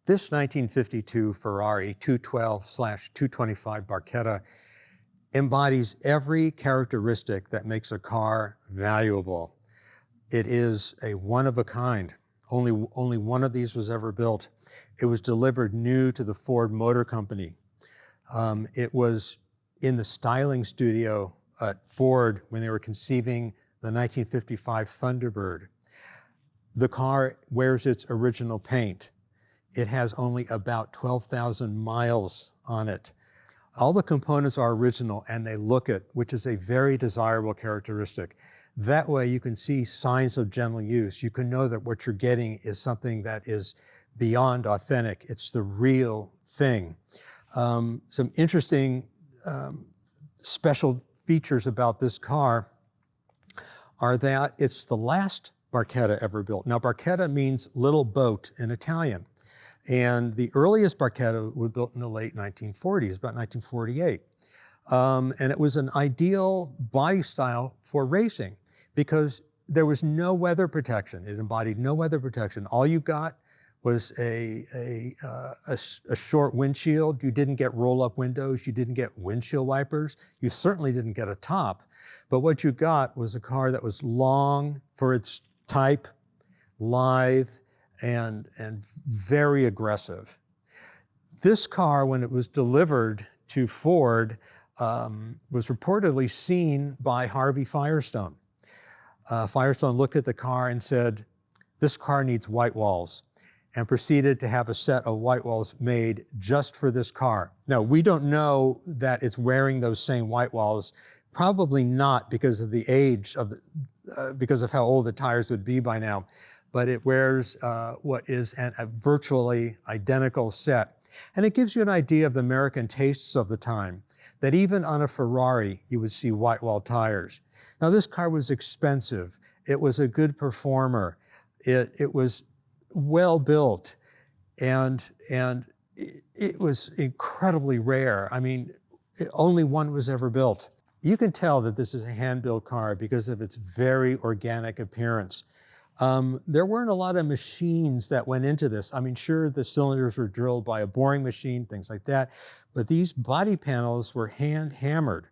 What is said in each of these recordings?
This 1952 Ferrari 212/225 Barchetta embodies every characteristic that makes a car valuable. It is a one of a kind. Only one of these was ever built. It was delivered new to the Ford Motor Company. It was in the styling studio at Ford when they were conceiving the 1955 Thunderbird. The car wears its original paint. It has only about 12,000 miles on it. All the components are original and they look it, which is a very desirable characteristic. That way you can see signs of gentle use. You can know that what you're getting is something that is beyond authentic. It's the real thing. Some interesting special features about this car are that it's the last Barchetta ever built. Now, Barchetta means little boat in Italian. And the earliest Barchetta was built in the late 1940s, about 1948. And it was an ideal body style for racing because there was no weather protection. It embodied no weather protection. All you got was a short windshield. You didn't get roll-up windows. You didn't get windshield wipers. You certainly didn't get a top. But what you got was a car that was long for its type, lithe, and very aggressive. This car, when it was delivered to Ford, was reportedly seen by Harvey Firestone. Firestone looked at the car and said, "This car needs white walls," and proceeded to have a set of white walls made just for this car. Now, we don't know that it's wearing those same white walls, probably not because of the age of because of how old the tires would be by now. But it wears what is a virtually identical set. And it gives you an idea of the American tastes of the time, that even on a Ferrari, you would see white wall tires. Now, this car was expensive. It was a good performer. It was well built, and it was incredibly rare. I mean, only one was ever built. You can tell that this is a hand-built car because of its very organic appearance. There weren't a lot of machines that went into this. I mean, sure, the cylinders were drilled by a boring machine, things like that, but these body panels were hand-hammered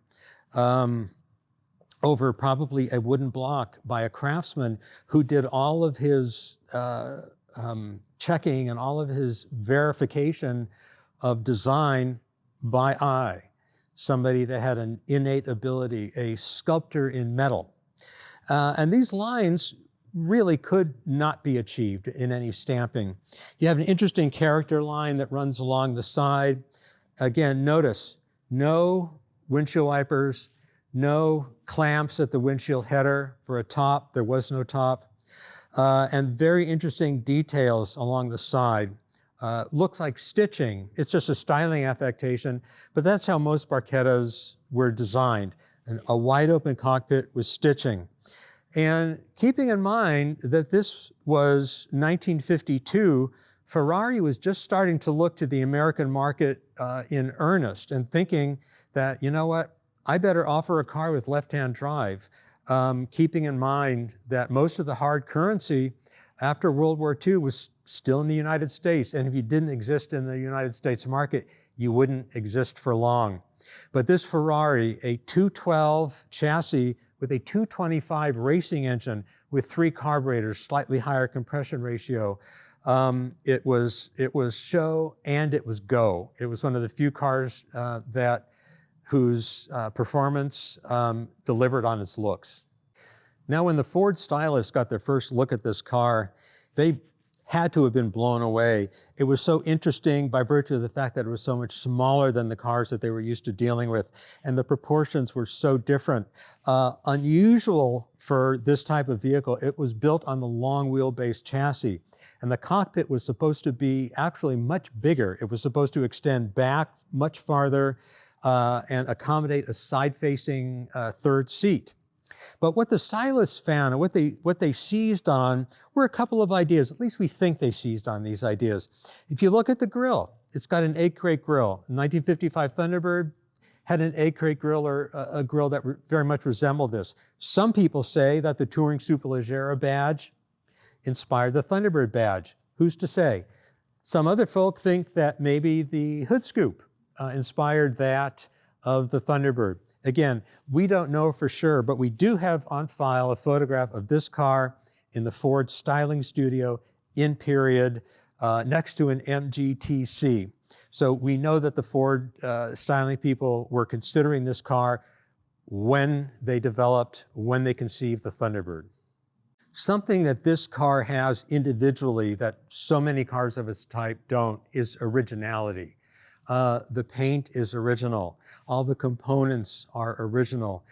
over probably a wooden block by a craftsman who did all of his checking and all of his verification of design by eye. Somebody that had an innate ability, a sculptor in metal. And these lines really could not be achieved in any stamping. You have an interesting character line that runs along the side. Again, notice, no windshield wipers, no clamps at the windshield header for a top. There was no top. And very interesting details along the side. Looks like stitching. It's just a styling affectation, but that's how most Barchettas were designed. A wide open cockpit with stitching. And keeping in mind that this was 1952, Ferrari was just starting to look to the American market in earnest and thinking that, you know what, I better offer a car with left-hand drive, keeping in mind that most of the hard currency after World War II was still in the United States. And if you didn't exist in the United States market, you wouldn't exist for long. But this Ferrari, a 212 chassis with a 225 racing engine with 3 carburetors, slightly higher compression ratio, it was show and it was go. It was one of the few cars whose performance delivered on its looks. Now, when the Ford stylists got their first look at this car, they had to have been blown away. It was so interesting by virtue of the fact that it was so much smaller than the cars that they were used to dealing with, and the proportions were so different. Unusual for this type of vehicle, it was built on the long wheelbase chassis, and the cockpit was supposed to be actually much bigger. It was supposed to extend back much farther and accommodate a side-facing third seat. But what the stylists found and what they seized on were a couple of ideas. At least we think they seized on these ideas. If you look at the grille, it's got an egg crate grille. The 1955 Thunderbird had an egg crate grille, or a grille that very much resembled this. Some people say that the Touring Superleggera badge inspired the Thunderbird badge. Who's to say? Some other folk think that maybe the hood scoop inspired that of the Thunderbird. Again, we don't know for sure, but we do have on file a photograph of this car in the Ford styling studio in period next to an MGTC. So we know that the Ford styling people were considering this car when they conceived the Thunderbird. Something that this car has individually that so many cars of its type don't is originality. The paint is original. All the components are original.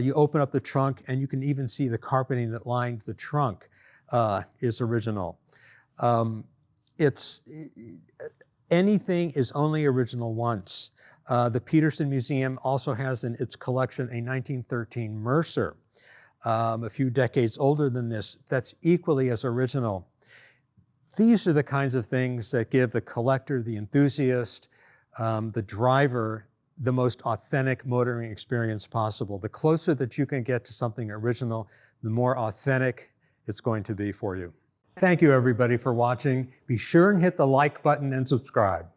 You open up the trunk and you can even see the carpeting that lines the trunk is original. Anything is only original once. The Petersen Museum also has in its collection a 1913 Mercer, a few decades older than this, that's equally as original. These are the kinds of things that give the collector, the enthusiast, the driver, the most authentic motoring experience possible. The closer that you can get to something original, the more authentic it's going to be for you. Thank you everybody for watching. Be sure and hit the like button and subscribe.